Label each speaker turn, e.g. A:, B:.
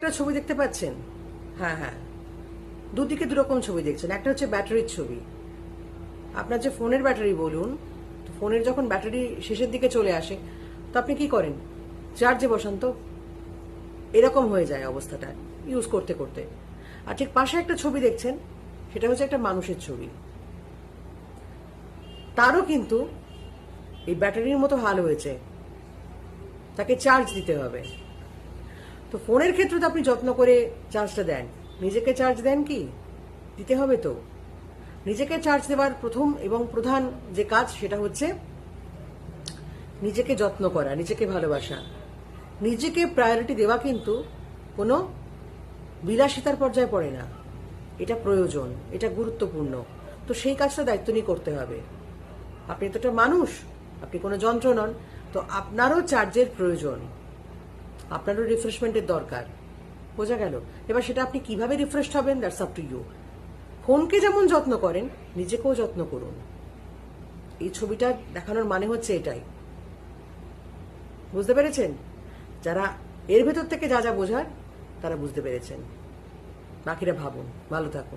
A: একটা ছবি দেখতে পাচ্ছেন? হ্যাঁ হ্যাঁ, দুদিকে দুরকম ছবি দেখছেন। একটা হচ্ছে ব্যাটারির ছবি। আপনার যে ফোনের ব্যাটারি বলুন, ফোনের যখন ব্যাটারি শেষের দিকে চলে আসে, তো আপনি কি করেন? চার্জে বসান তো। এরকম হয়ে যায় অবস্থাটা ইউজ করতে করতে। আর ঠিক পাশে একটা ছবি দেখছেন, সেটা হচ্ছে একটা মানুষের ছবি। তারও কিন্তু এই ব্যাটারির মতো হাল হয়েছে, তাকে চার্জ দিতে হবে। তো ফোনের ক্ষেত্রে তো আপনি যত্ন করে চার্জটা দেন, নিজেকে চার্জ দেন কি? দিতে হবে তো। নিজেকে চার্জ দেওয়ার প্রথম এবং প্রধান যে কাজ, সেটা হচ্ছে নিজেকে যত্ন করা, নিজেকে ভালোবাসা। নিজেকে প্রায়োরিটি দেওয়া কিন্তু কোনো বিলাসিতার পর্যায়ে পড়ে না। এটা প্রয়োজন, এটা গুরুত্বপূর্ণ। তো সেই কাজটা দায়িত্ব নিয়ে করতে হবে। আপনি তো একটা মানুষ, আপনি কোনো যন্ত্র নন। তো আপনারও চার্জের প্রয়োজন, আপনারও রিফ্রেশমেন্টের দরকার। বোঝা গেল? এবার সেটা আপনি কিভাবে রিফ্রেশড হবেন, দ্যাটস আপ টু ইউ। ফোনকে যেমন যত্ন করেন, নিজেকেও যত্ন করুন। এই ছবিটা দেখানোর মানে হচ্ছে এটাই। বুঝতে পেরেছেন? যারা এর ভেতর থেকে যা যা বোঝার, তারা বুঝতে পেরেছেন। বাকিরা ভাবুন। ভালো থাকুন।